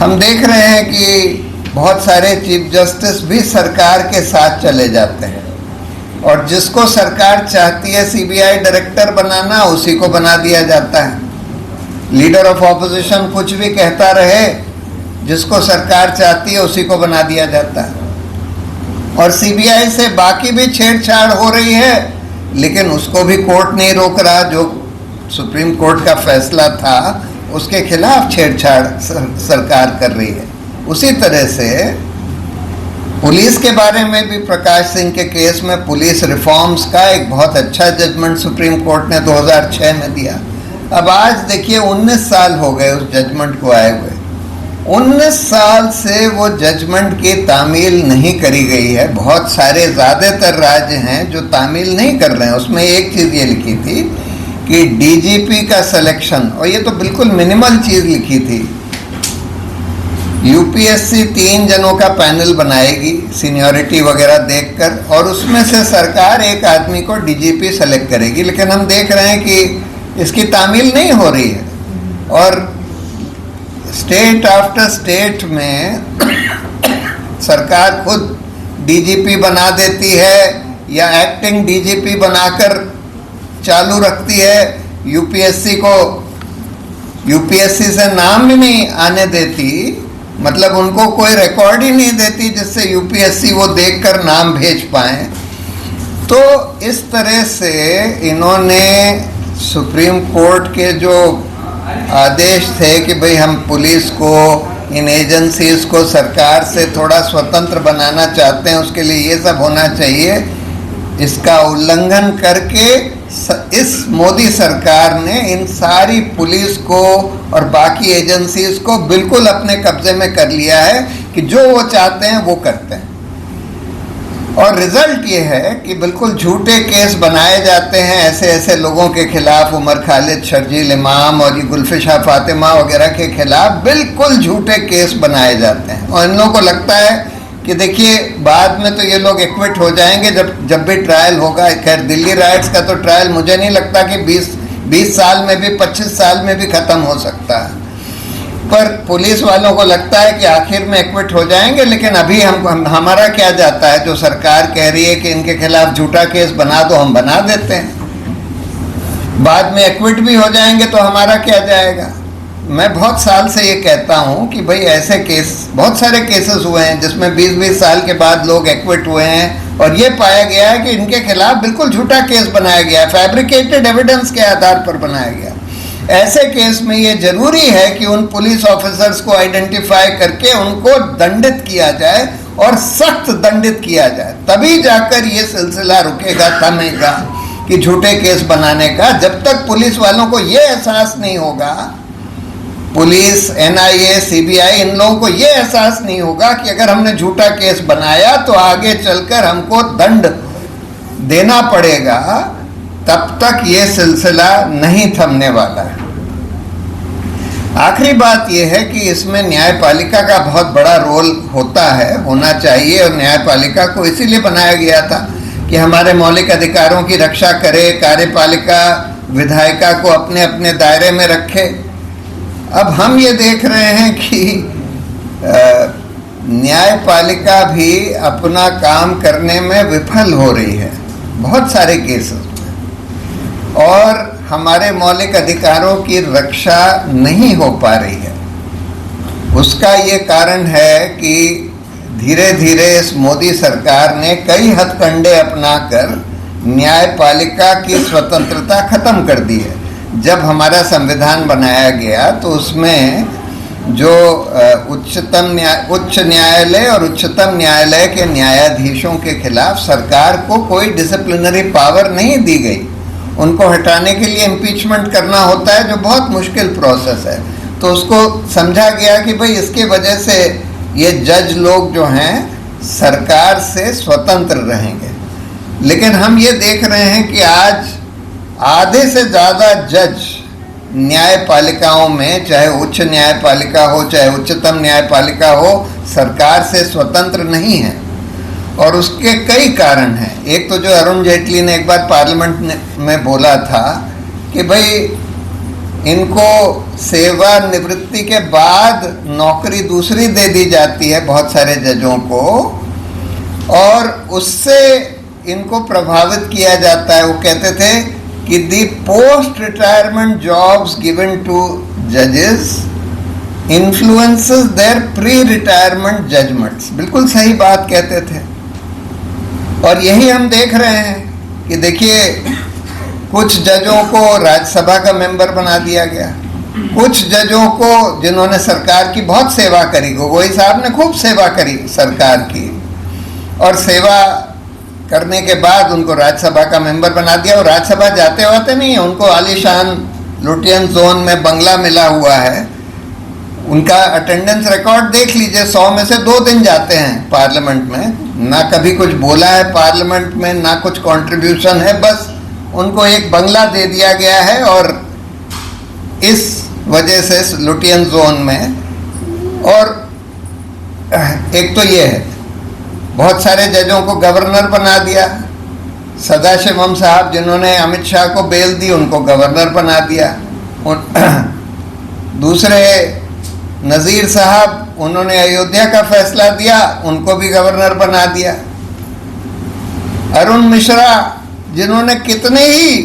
हम देख रहे हैं कि बहुत सारे चीफ जस्टिस भी सरकार के साथ चले जाते हैं और जिसको सरकार चाहती है सीबीआई डायरेक्टर बनाना, उसी को बना दिया जाता है। लीडर ऑफ ऑपोजिशन कुछ भी कहता रहे, जिसको सरकार चाहती है उसी को बना दिया जाता है। और सीबीआई से बाकी भी छेड़छाड़ हो रही है, लेकिन उसको भी कोर्ट नहीं रोक रहा। जो सुप्रीम कोर्ट का फैसला था उसके खिलाफ छेड़छाड़ सरकार कर रही है। उसी तरह से पुलिस के बारे में भी प्रकाश सिंह के केस में पुलिस रिफॉर्म्स का एक बहुत अच्छा जजमेंट सुप्रीम कोर्ट ने 2006 में दिया। अब आज देखिए 19 साल हो गए उस जजमेंट को आए हुए। 19 साल से वो जजमेंट की तामील नहीं करी गई है। बहुत सारे ज़्यादातर राज्य हैं जो तामील नहीं कर रहे हैं। उसमें एक चीज़ ये लिखी थी कि डीजीपी का सिलेक्शन, और ये तो बिल्कुल मिनिमल चीज़ लिखी थी, यूपीएससी 3 जनों का पैनल बनाएगी सीनियरिटी वगैरह देखकर, और उसमें से सरकार एक आदमी को डीजीपी सेलेक्ट करेगी। लेकिन हम देख रहे हैं कि इसकी तामील नहीं हो रही है और स्टेट आफ्टर स्टेट में सरकार खुद डीजीपी बना देती है या एक्टिंग डीजीपी बनाकर चालू रखती है। यूपीएससी से नाम भी नहीं आने देती, मतलब उनको कोई रिकॉर्ड ही नहीं देती जिससे यूपीएससी वो देखकर नाम भेज पाए। तो इस तरह से इन्होंने सुप्रीम कोर्ट के जो आदेश थे कि भाई हम पुलिस को, इन एजेंसीज को सरकार से थोड़ा स्वतंत्र बनाना चाहते हैं, उसके लिए ये सब होना चाहिए, इसका उल्लंघन करके इस मोदी सरकार ने इन सारी पुलिस को और बाकी एजेंसीज को बिल्कुल अपने कब्जे में कर लिया है कि जो वो चाहते हैं वो करते हैं। और रिजल्ट ये है कि बिल्कुल झूठे केस बनाए जाते हैं ऐसे ऐसे लोगों के खिलाफ, उमर खालिद, शर्जील इमाम और ये गुलफिशा फातिमा वगैरह के खिलाफ बिल्कुल झूठे केस बनाए जाते हैं। और इन लोगों को लगता है कि देखिए बाद में तो ये लोग एक्विट हो जाएंगे जब भी ट्रायल होगा। खैर दिल्ली राइट्स का तो ट्रायल मुझे नहीं लगता कि 20 साल में भी, 25 साल में भी ख़त्म हो सकता है, पर पुलिस वालों को लगता है कि आखिर में एक्विट हो जाएंगे। लेकिन अभी हमारा क्या जाता है, जो सरकार कह रही है कि इनके खिलाफ झूठा केस बना दो, हम बना देते हैं। बाद में एक्विट भी हो जाएंगे तो हमारा क्या जाएगा। मैं बहुत साल से ये कहता हूँ कि भाई ऐसे केस, बहुत सारे केसेस हुए हैं जिसमें 20-20 साल के बाद लोग एक्विट हुए हैं और ये पाया गया है कि इनके खिलाफ बिल्कुल झूठा केस बनाया गया है, फैब्रिकेटेड एविडेंस के आधार पर बनाया गया। ऐसे केस में ये जरूरी है कि उन पुलिस ऑफिसर्स को आइडेंटिफाई करके उनको दंडित किया जाए और सख्त दंडित किया जाए, तभी जाकर ये सिलसिला रुकेगा, थमेगा कि झूठे केस बनाने का। जब तक पुलिस वालों को ये एहसास नहीं होगा, पुलिस, एनआईए, सीबीआई, इन लोगों को ये एहसास नहीं होगा कि अगर हमने झूठा केस बनाया तो आगे चलकर हमको दंड देना पड़ेगा, तब तक ये सिलसिला नहीं थमने वाला है। आखिरी बात यह है कि इसमें न्यायपालिका का बहुत बड़ा रोल होता है, होना चाहिए, और न्यायपालिका को इसीलिए बनाया गया था कि हमारे मौलिक अधिकारों की रक्षा करे, कार्यपालिका विधायिका को अपने अपने दायरे में रखे। अब हम ये देख रहे हैं कि न्यायपालिका भी अपना काम करने में विफल हो रही है बहुत सारे केसेस में, और हमारे मौलिक अधिकारों की रक्षा नहीं हो पा रही है। उसका ये कारण है कि धीरे धीरे इस मोदी सरकार ने कई हथकंडे अपनाकर न्यायपालिका की स्वतंत्रता खत्म कर दी है। जब हमारा संविधान बनाया गया तो उसमें जो उच्च न्यायालय और उच्चतम न्यायालय के न्यायाधीशों के खिलाफ सरकार को कोई डिसिप्लिनरी पावर नहीं दी गई। उनको हटाने के लिए इम्पीचमेंट करना होता है, जो बहुत मुश्किल प्रोसेस है। तो उसको समझा गया कि भाई इसकी वजह से ये जज लोग जो हैं सरकार से स्वतंत्र रहेंगे। लेकिन हम ये देख रहे हैं कि आज आधे से ज़्यादा जज न्यायपालिकाओं में, चाहे उच्च न्यायपालिका हो चाहे उच्चतम न्यायपालिका हो, सरकार से स्वतंत्र नहीं है। और उसके कई कारण हैं। एक तो जो अरुण जेटली ने एक बार पार्लियामेंट में बोला था कि भाई इनको सेवानिवृत्ति के बाद नौकरी दूसरी दे दी जाती है बहुत सारे जजों को, और उससे इनको प्रभावित किया जाता है। वो कहते थे कि the post retirement jobs given to जजेस influences their pre retirement judgments. बिल्कुल सही बात कहते थे, और यही हम देख रहे हैं कि देखिए कुछ जजों को राज्यसभा का मेंबर बना दिया गया, कुछ जजों को जिन्होंने सरकार की बहुत सेवा करी, गोगोई साहब ने खूब सेवा करी सरकार की, और सेवा करने के बाद उनको राज्यसभा का मेंबर बना दिया। और राज्यसभा जाते होते नहीं है, उनको आलीशान लुटियन जोन में बंगला मिला हुआ है। उनका अटेंडेंस रिकॉर्ड देख लीजिए, 100 में से 2 दिन जाते हैं पार्लियामेंट में, ना कभी कुछ बोला है पार्लियामेंट में, ना कुछ कंट्रीब्यूशन है, बस उनको एक बंगला दे दिया गया है। और इस वजह से लुटियन जोन में, और एक तो ये है, बहुत सारे जजों को गवर्नर बना दिया। सदाशिवम साहब जिन्होंने अमित शाह को बेल दी, उनको गवर्नर बना दिया। दूसरे नज़ीर साहब, उन्होंने अयोध्या का फैसला दिया, उनको भी गवर्नर बना दिया। अरुण मिश्रा जिन्होंने कितने ही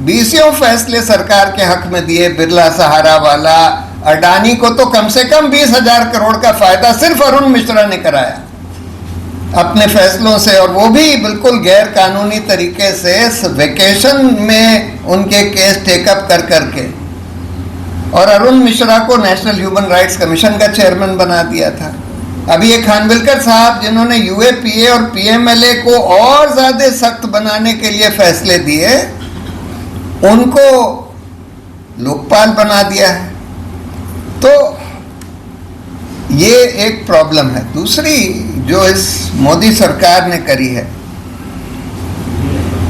20 फैसले सरकार के हक में दिए, बिरला सहारा वाला, अडानी को तो कम से कम 20,000 करोड़ का फायदा सिर्फ अरुण मिश्रा ने कराया अपने फैसलों से, और वो भी बिल्कुल गैर कानूनी तरीके से वेकेशन में उनके केस टेकअप कर करके। और अरुण मिश्रा को नेशनल ह्यूमन राइट्स कमीशन का चेयरमैन बना दिया था। अभी ये खानविलकर साहब जिन्होंने यूएपीए और पीएमएलए को और ज्यादा सख्त बनाने के लिए फैसले दिए, उनको लोकपाल बना दिया है। तो ये एक प्रॉब्लम है। दूसरी जो इस मोदी सरकार ने करी है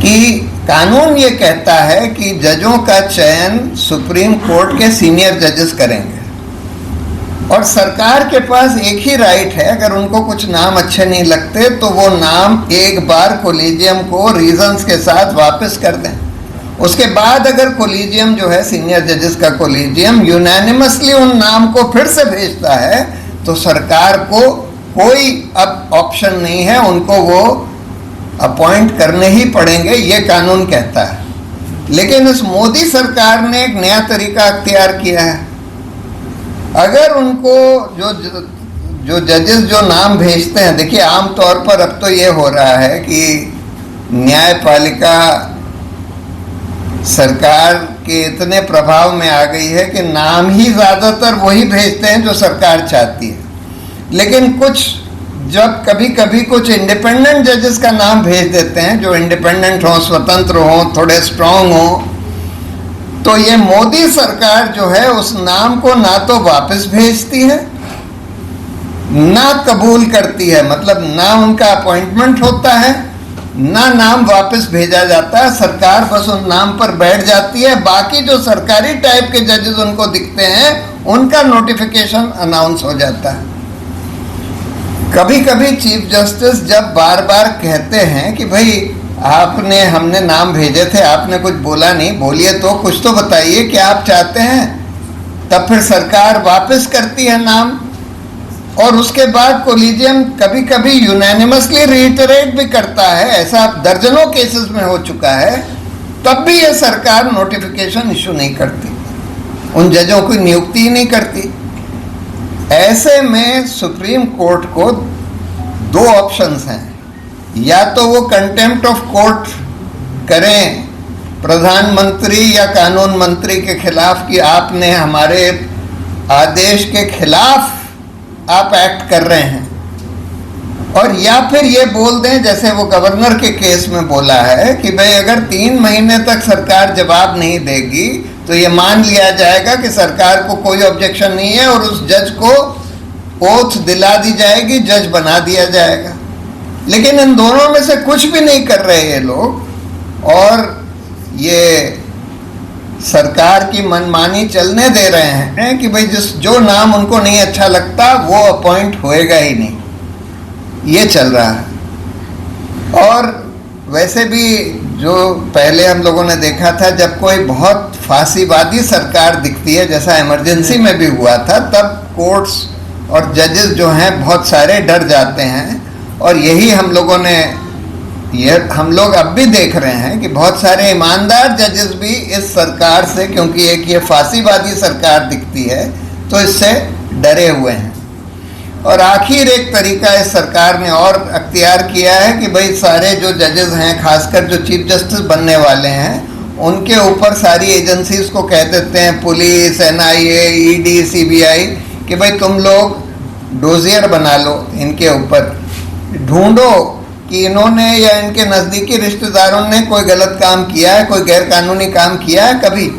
कि कानून ये कहता है कि जजों का चयन सुप्रीम कोर्ट के सीनियर जजेस करेंगे, और सरकार के पास एक ही राइट है, अगर उनको कुछ नाम अच्छे नहीं लगते तो वो नाम एक बार कोलिजियम को रीजंस के साथ वापस कर दें। उसके बाद अगर कोलिजियम जो है सीनियर जजेस का कोलिजियम यूनानिमसली उन नाम को फिर से भेजता है, तो सरकार को कोई अब ऑप्शन नहीं है, उनको वो अपॉइंट करने ही पड़ेंगे, ये कानून कहता है। लेकिन इस मोदी सरकार ने एक नया तरीका अख्तियार किया है। अगर उनको जो जजेस जो नाम भेजते हैं, देखिए आमतौर पर अब तो ये हो रहा है कि न्यायपालिका सरकार के इतने प्रभाव में आ गई है कि नाम ही ज़्यादातर वही भेजते हैं जो सरकार चाहती है। लेकिन कुछ जब कभी कभी कुछ इंडिपेंडेंट जजेस का नाम भेज देते हैं, जो इंडिपेंडेंट हों, स्वतंत्र हों, थोड़े स्ट्रांग हों, तो ये मोदी सरकार जो है उस नाम को ना तो वापस भेजती है, ना कबूल करती है। मतलब ना उनका अपॉइंटमेंट होता है, ना नाम वापस भेजा जाता है। सरकार बस उन नाम पर बैठ जाती है। बाकी जो सरकारी टाइप के जजेस उनको दिखते हैं, उनका नोटिफिकेशन अनाउंस हो जाता है। कभी कभी चीफ जस्टिस जब बार बार कहते हैं कि भाई हमने नाम भेजे थे, आपने कुछ बोला नहीं, बोलिए तो, कुछ तो बताइए क्या आप चाहते हैं, तब फिर सरकार वापस करती है नाम। और उसके बाद कोलिजियम कभी कभी यूनानिमसली रिटरेट भी करता है, ऐसा दर्जनों केसेस में हो चुका है, तब भी यह सरकार नोटिफिकेशन इशू नहीं करती, उन जजों की नियुक्ति ही नहीं करती। ऐसे में सुप्रीम कोर्ट को 2 ऑप्शंस हैं, या तो वो कंटेम्प्ट ऑफ कोर्ट करें प्रधानमंत्री या कानून मंत्री के खिलाफ कि आपने हमारे आदेश के खिलाफ आप एक्ट कर रहे हैं, और या फिर ये बोल दें जैसे वो गवर्नर के केस में बोला है कि भाई अगर 3 महीने तक सरकार जवाब नहीं देगी तो ये मान लिया जाएगा कि सरकार को कोई ऑब्जेक्शन नहीं है, और उस जज को ओथ दिला दी जाएगी, जज बना दिया जाएगा। लेकिन इन दोनों में से कुछ भी नहीं कर रहे ये लोग, और ये सरकार की मनमानी चलने दे रहे हैं कि भाई जो नाम उनको नहीं अच्छा लगता वो अपॉइंट होएगा ही नहीं, ये चल रहा है। और वैसे भी जो पहले हम लोगों ने देखा था, जब कोई बहुत फांसीवादी सरकार दिखती है, जैसा इमरजेंसी में भी हुआ था, तब कोर्ट्स और जजेस जो हैं बहुत सारे डर जाते हैं। और यही हम लोग अब भी देख रहे हैं कि बहुत सारे ईमानदार जजेस भी इस सरकार से, क्योंकि एक ये फांसीवादी सरकार दिखती है, तो इससे डरे हुए हैं। और आखिर एक तरीका इस सरकार ने और अख्तियार किया है कि भाई सारे जो जजेस हैं, खासकर जो चीफ जस्टिस बनने वाले हैं, उनके ऊपर सारी एजेंसीज को कह देते हैं, पुलिस, NIA, ED, CBI, कि भाई तुम लोग डोजियर बना लो, इनके ऊपर ढूंढो कि इन्होंने या इनके नज़दीकी रिश्तेदारों ने कोई गलत काम किया है, कोई गैरकानूनी काम किया है कभी,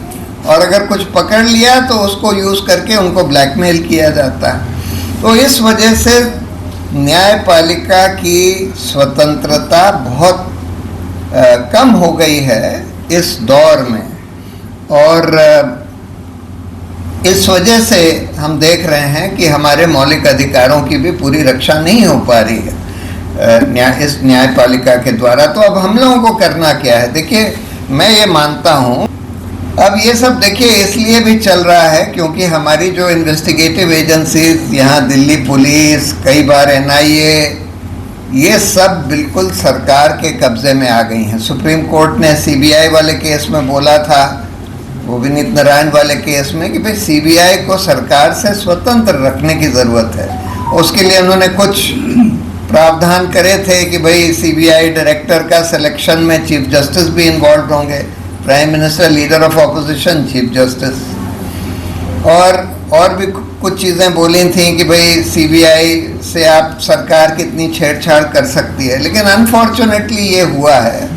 और अगर कुछ पकड़ लिया तो उसको यूज़ करके उनको ब्लैकमेल किया जाता है। तो इस वजह से न्यायपालिका की स्वतंत्रता बहुत कम हो गई है इस दौर में, और इस वजह से हम देख रहे हैं कि हमारे मौलिक अधिकारों की भी पूरी रक्षा नहीं हो पा रही है इस न्यायपालिका के द्वारा। तो अब हम लोगों को करना क्या है? देखिए, मैं ये मानता हूँ, अब ये सब देखिए इसलिए भी चल रहा है क्योंकि हमारी जो इन्वेस्टिगेटिव एजेंसीज, यहाँ दिल्ली पुलिस, कई बार NIA, ये सब बिल्कुल सरकार के कब्जे में आ गई हैं। सुप्रीम कोर्ट ने CBI वाले केस में बोला था, वो विनीत नारायण वाले केस में, कि भाई CBI को सरकार से स्वतंत्र रखने की ज़रूरत है। उसके लिए उन्होंने कुछ प्रावधान करे थे कि भाई CBI डायरेक्टर का सिलेक्शन में चीफ जस्टिस भी इन्वॉल्व होंगे, prime minister, leader of opposition, chief justice, और भी कुछ चीज़ें बोली थी कि भाई CBI से आप सरकार कितनी छेड़छाड़ कर सकती है। लेकिन अनफॉर्चुनेटली ये हुआ है